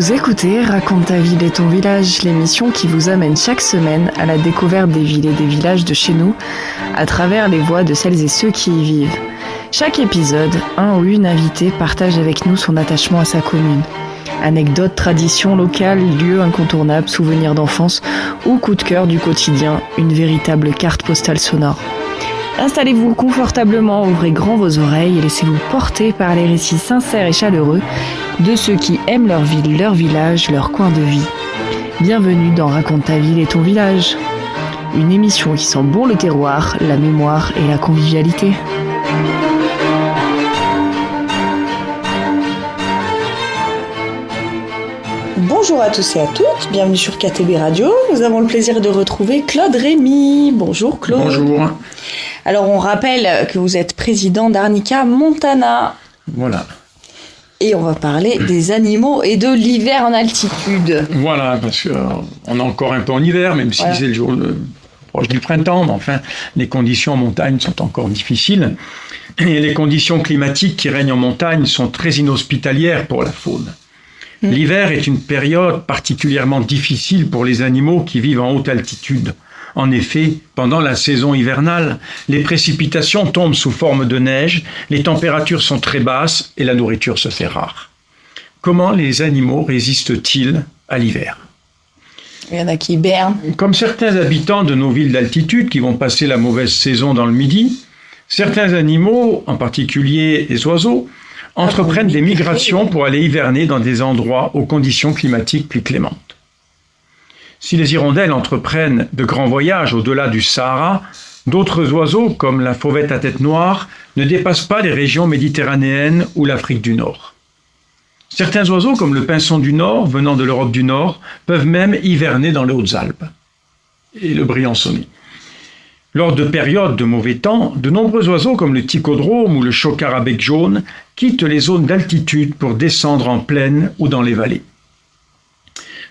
Vous écoutez Raconte ta ville et ton village, l'émission qui vous amène chaque semaine à la découverte des villes et des villages de chez nous, à travers les voix de celles et ceux qui y vivent. Chaque épisode, un ou une invitée partage avec nous son attachement à sa commune. Anecdotes, traditions locales, lieux incontournables, souvenirs d'enfance ou coups de cœur du quotidien, une véritable carte postale sonore. Installez-vous confortablement, ouvrez grand vos oreilles et laissez-vous porter par les récits sincères et chaleureux de ceux qui aiment leur ville, leur village, leur coin de vie. Bienvenue dans Raconte ta ville et ton village. Une émission qui sent bon le terroir, la mémoire et la convivialité. Bonjour à tous et à toutes, bienvenue sur KTB Radio. Nous avons le plaisir de retrouver Claude Rémy. Bonjour Claude. Bonjour. Alors on rappelle que vous êtes président d'Arnica Montana. Voilà. Et on va parler des animaux et de l'hiver en altitude. Voilà, parce qu'on est encore un peu en hiver, même si c'est le jour proche du printemps, mais enfin, les conditions en montagne sont encore difficiles. Et les conditions climatiques qui règnent en montagne sont très inhospitalières pour la faune. L'hiver est une période particulièrement difficile pour les animaux qui vivent en haute altitude. En effet, pendant la saison hivernale, les précipitations tombent sous forme de neige, les températures sont très basses et la nourriture se fait rare. Comment les animaux résistent-ils à l'hiver ? Il y en a qui hibernent. Comme certains habitants de nos villes d'altitude qui vont passer la mauvaise saison dans le Midi, certains animaux, en particulier les oiseaux, entreprennent des migrations pour aller hiverner dans des endroits aux conditions climatiques plus clémentes. Si les hirondelles entreprennent de grands voyages au-delà du Sahara, d'autres oiseaux, comme la fauvette à tête noire, ne dépassent pas les régions méditerranéennes ou l'Afrique du Nord. Certains oiseaux, comme le pinson du Nord, venant de l'Europe du Nord, peuvent même hiverner dans les Hautes-Alpes et le Briançonnet. Lors de périodes de mauvais temps, de nombreux oiseaux comme le ticodrome ou le chocard à bec jaune quittent les zones d'altitude pour descendre en plaine ou dans les vallées.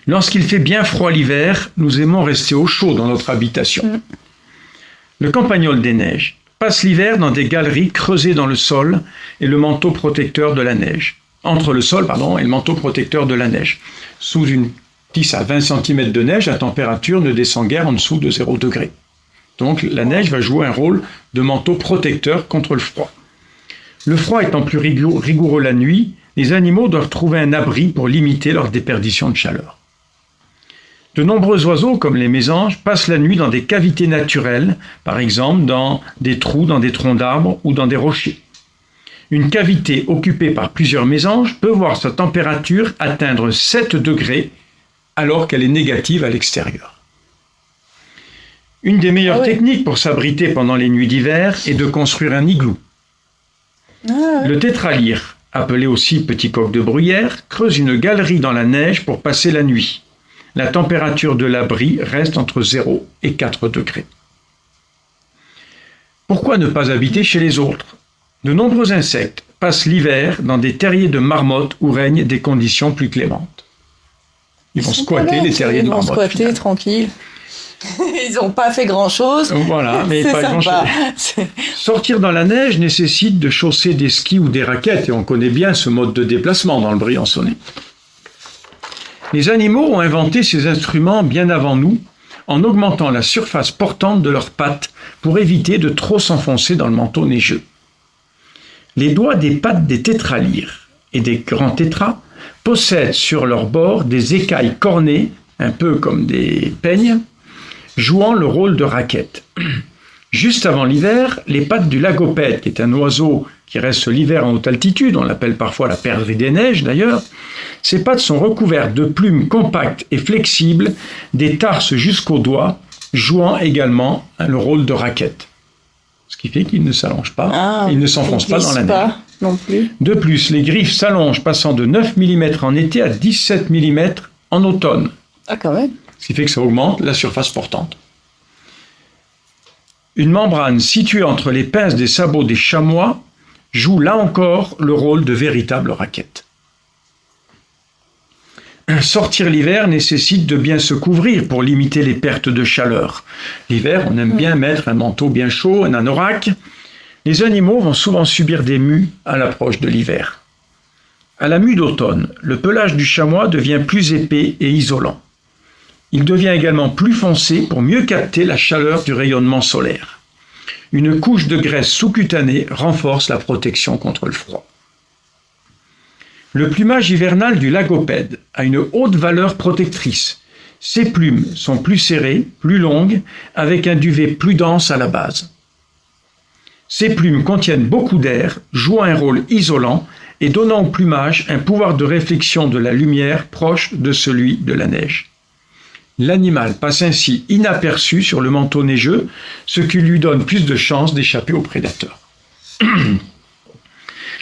Lorsqu'il fait bien froid l'hiver, nous aimons rester au chaud dans notre habitation. Le campagnol des neiges passe l'hiver dans des galeries creusées dans le sol et le manteau protecteur de la neige. Entre le sol, et le manteau protecteur de la neige. Sous une 10 à 20 cm de neige, la température ne descend guère en dessous de 0 degré. Donc la neige va jouer un rôle de manteau protecteur contre le froid. Le froid étant plus rigoureux la nuit, les animaux doivent trouver un abri pour limiter leur déperdition de chaleur. De nombreux oiseaux, comme les mésanges, passent la nuit dans des cavités naturelles, par exemple dans des trous, dans des troncs d'arbres ou dans des rochers. Une cavité occupée par plusieurs mésanges peut voir sa température atteindre 7 degrés alors qu'elle est négative à l'extérieur. Une des meilleures techniques pour s'abriter pendant les nuits d'hiver est de construire un igloo. Le tétralyre, appelé aussi petit coq de bruyère, creuse une galerie dans la neige pour passer la nuit. La température de l'abri reste entre 0 et 4 degrés. Pourquoi ne pas habiter chez les autres ? De nombreux insectes passent l'hiver dans des terriers de marmottes où règnent des conditions plus clémentes. Ils vont squatter les terriers de marmottes. Ils vont squatter tranquille. Ils n'ont pas fait grand-chose. Voilà, mais pas grand-chose. Sortir dans la neige nécessite de chausser des skis ou des raquettes, et on connaît bien ce mode de déplacement dans le Briançonnet. Les animaux ont inventé ces instruments bien avant nous, en augmentant la surface portante de leurs pattes pour éviter de trop s'enfoncer dans le manteau neigeux. Les doigts des pattes des tétralyres et des grands tétras possèdent sur leur bord des écailles cornées, un peu comme des peignes, jouant le rôle de raquettes. Juste avant l'hiver, les pattes du lagopède, qui est un oiseau qui reste l'hiver en haute altitude, on l'appelle parfois la perdrix des neiges d'ailleurs, ses pattes sont recouvertes de plumes compactes et flexibles, des tarses jusqu'aux doigts, jouant également le rôle de raquette. Ce qui fait qu'ils ne s'allongent pas, ils ne s'enfoncent pas dans la neige. Non plus. De plus, les griffes s'allongent passant de 9 mm en été à 17 mm en automne. Ah, quand même. Ce qui fait que ça augmente la surface portante. Une membrane située entre les pinces des sabots des chamois joue là encore le rôle de véritable raquette. Sortir l'hiver nécessite de bien se couvrir pour limiter les pertes de chaleur. L'hiver, on aime bien mettre un manteau bien chaud, un anorak. Les animaux vont souvent subir des mues à l'approche de l'hiver. À la mue d'automne, le pelage du chamois devient plus épais et isolant. Il devient également plus foncé pour mieux capter la chaleur du rayonnement solaire. Une couche de graisse sous-cutanée renforce la protection contre le froid. Le plumage hivernal du lagopède a une haute valeur protectrice. Ses plumes sont plus serrées, plus longues, avec un duvet plus dense à la base. Ces plumes contiennent beaucoup d'air, jouant un rôle isolant et donnant au plumage un pouvoir de réflexion de la lumière proche de celui de la neige. L'animal passe ainsi inaperçu sur le manteau neigeux, ce qui lui donne plus de chances d'échapper aux prédateurs.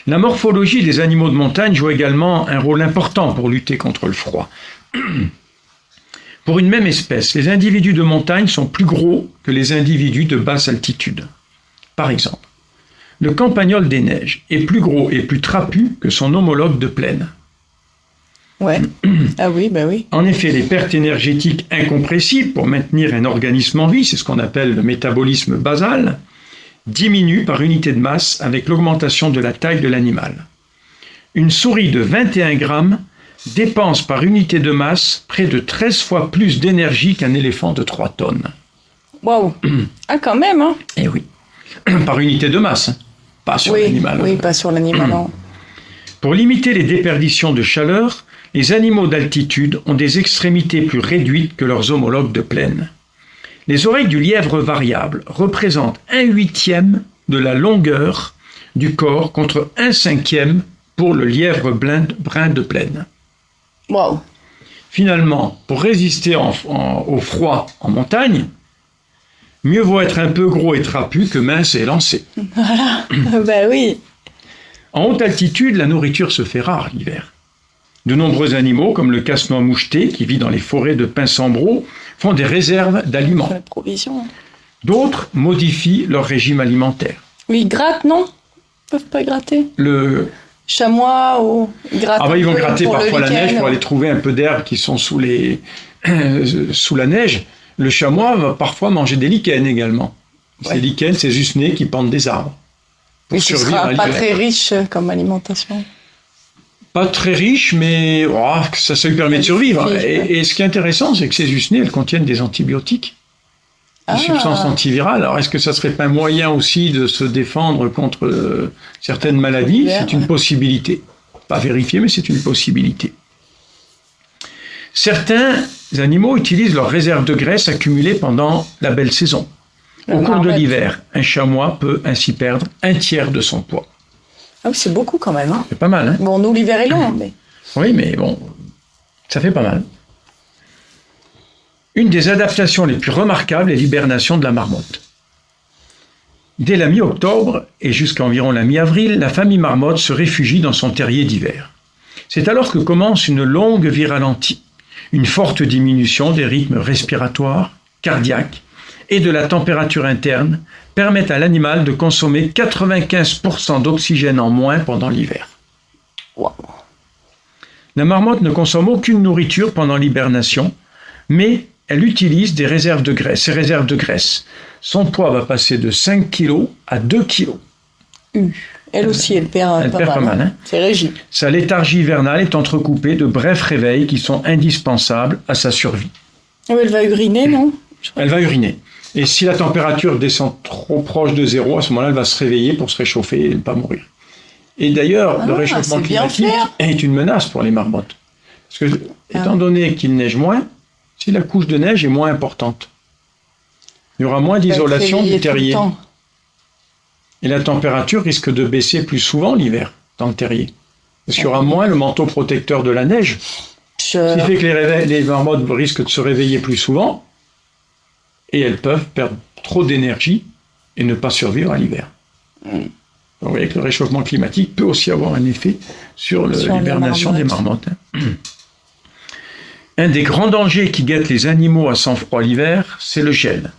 La morphologie des animaux de montagne joue également un rôle important pour lutter contre le froid. Pour une même espèce, les individus de montagne sont plus gros que les individus de basse altitude. Par exemple, le campagnol des neiges est plus gros et plus trapu que son homologue de plaine. Ouais. Ah oui, bah oui. En effet, les pertes énergétiques incompressibles pour maintenir un organisme en vie, c'est ce qu'on appelle le métabolisme basal, diminuent par unité de masse avec l'augmentation de la taille de l'animal. Une souris de 21 grammes dépense par unité de masse près de 13 fois plus d'énergie qu'un éléphant de 3 tonnes. Waouh. Ah, quand même, hein. Eh oui. Par unité de masse, hein. Pas sur l'animal. Oui, pas sur l'animal, non. Pour limiter les déperditions de chaleur, les animaux d'altitude ont des extrémités plus réduites que leurs homologues de plaine. Les oreilles du lièvre variable représentent 1/8 de la longueur du corps contre 1/5 pour le lièvre brun de plaine. Wow. Finalement, pour résister au froid en montagne, mieux vaut être un peu gros et trapu que mince et élancé. Voilà, ben oui. En haute altitude, la nourriture se fait rare l'hiver. De nombreux animaux, comme le casse-noix moucheté, qui vit dans les forêts de pins-sambreaux, font des réserves d'aliments. La provision. D'autres modifient leur régime alimentaire. Oui, ils grattent, non? Ils peuvent pas gratter. Le chamois ou ils grattent. Ah bah, ils vont gratter parfois la neige pour aller trouver un peu d'herbe qui sont sous la neige. Le chamois va parfois manger des lichens également. Ouais. Ces lichens, ces usnés qui pendent des arbres. Pour survivre à l'hiver. Pas très riche comme alimentation. Pas très riche, mais ça lui permet de survivre. Et ce qui est intéressant, c'est que ces usnés, elles contiennent des antibiotiques, des substances antivirales. Alors, est-ce que ça serait pas un moyen aussi de se défendre contre certaines maladies? C'est une possibilité. Pas vérifié, mais c'est une possibilité. Certains animaux utilisent leurs réserves de graisse accumulées pendant la belle saison. Au cours de l'hiver, un chamois peut ainsi perdre 1/3 de son poids. Ah oui, c'est beaucoup quand même. Hein. C'est pas mal. Hein. Bon, nous, l'hiver est long. Mais... Oui, mais bon, ça fait pas mal. Une des adaptations les plus remarquables est l'hibernation de la marmotte. Dès la mi-octobre et jusqu'à environ la mi-avril, la famille marmotte se réfugie dans son terrier d'hiver. C'est alors que commence une longue vie ralentie, une forte diminution des rythmes respiratoires, cardiaques et de la température interne permettent à l'animal de consommer 95% d'oxygène en moins pendant l'hiver. Wow. La marmotte ne consomme aucune nourriture pendant l'hibernation, mais elle utilise des réserves de graisse. Ces réserves de graisse, son poids va passer de 5 kg à 2 kg. Elle aussi, elle perd pas mal. Hein. C'est régi. Sa léthargie hivernale est entrecoupée de brefs réveils qui sont indispensables à sa survie. Elle va uriner, non? Elle va uriner. Et si la température descend trop proche de zéro, à ce moment-là, elle va se réveiller pour se réchauffer et ne pas mourir. Et d'ailleurs, le réchauffement climatique est une menace pour les marmottes. Parce que, étant donné qu'il neige moins, si la couche de neige est moins importante, il y aura moins d'isolation du terrier. Et la température risque de baisser plus souvent l'hiver dans le terrier. Parce qu'il y aura moins le manteau protecteur de la neige. Ce qui fait que les marmottes risquent de se réveiller plus souvent. Et elles peuvent perdre trop d'énergie et ne pas survivre à l'hiver. Donc, vous voyez que le réchauffement climatique peut aussi avoir un effet sur l'hibernation des marmottes. Un des grands dangers qui guettent les animaux à sang froid l'hiver, c'est le gel.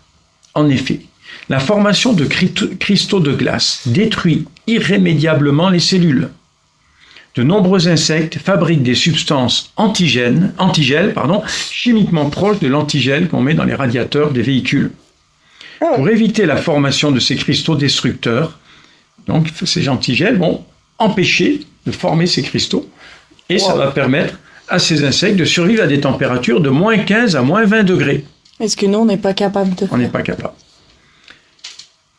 En effet, la formation de cristaux de glace détruit irrémédiablement les cellules. De nombreux insectes fabriquent des substances antigèles, chimiquement proches de l'antigel qu'on met dans les radiateurs des véhicules. Pour éviter la formation de ces cristaux destructeurs, donc ces antigels vont empêcher de former ces cristaux. Et ça va permettre à ces insectes de survivre à des températures de moins 15 à moins 20 degrés. Est-ce que nous, on n'est pas capable de... On n'est pas capable.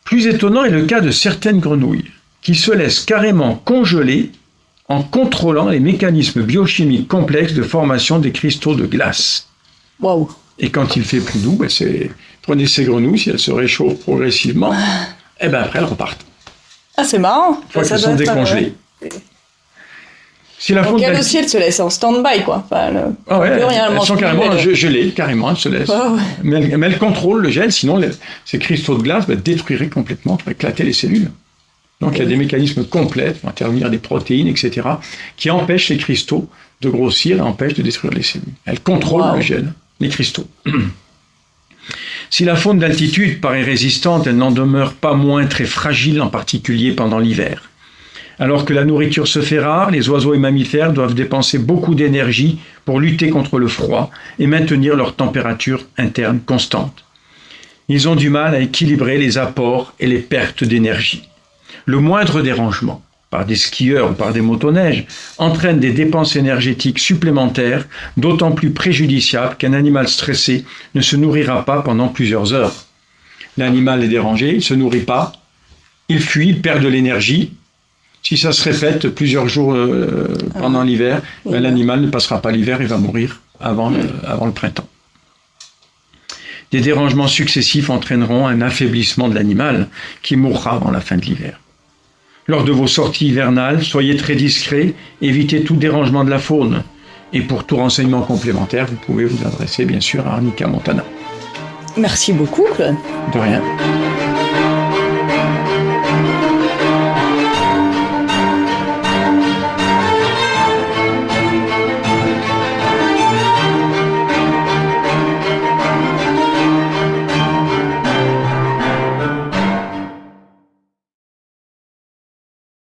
Plus étonnant est le cas de certaines grenouilles qui se laissent carrément congeler en contrôlant les mécanismes biochimiques complexes de formation des cristaux de glace. Waouh! Et quand il fait plus doux, prenez ces grenouilles, si elles se réchauffent progressivement, après elles repartent. Ah, c'est marrant! Une fois qu'elles sont décongelées. Si la Donc faune elles aussi, elles se laissent en stand-by, quoi. Enfin, elles sont carrément gelées, carrément, elles se laissent. Mais elles contrôlent le gel, sinon ces cristaux de glace détruiraient complètement, éclater les cellules. Donc il y a des mécanismes complets, vont intervenir des protéines, etc., qui empêchent les cristaux de grossir et empêchent de détruire les cellules. Elles contrôlent le gel, les cristaux. Si la faune d'altitude paraît résistante, elle n'en demeure pas moins très fragile, en particulier pendant l'hiver. Alors que la nourriture se fait rare, les oiseaux et mammifères doivent dépenser beaucoup d'énergie pour lutter contre le froid et maintenir leur température interne constante. Ils ont du mal à équilibrer les apports et les pertes d'énergie. Le moindre dérangement, par des skieurs ou par des motoneiges, entraîne des dépenses énergétiques supplémentaires, d'autant plus préjudiciables qu'un animal stressé ne se nourrira pas pendant plusieurs heures. L'animal est dérangé, il ne se nourrit pas, il fuit, il perd de l'énergie. Si ça se répète plusieurs jours pendant l'hiver, l'animal ne passera pas l'hiver et va mourir avant le printemps. Des dérangements successifs entraîneront un affaiblissement de l'animal qui mourra avant la fin de l'hiver. Lors de vos sorties hivernales, soyez très discrets, évitez tout dérangement de la faune. Et pour tout renseignement complémentaire, vous pouvez vous adresser bien sûr à Arnica Montana. Merci beaucoup, Claude. De rien.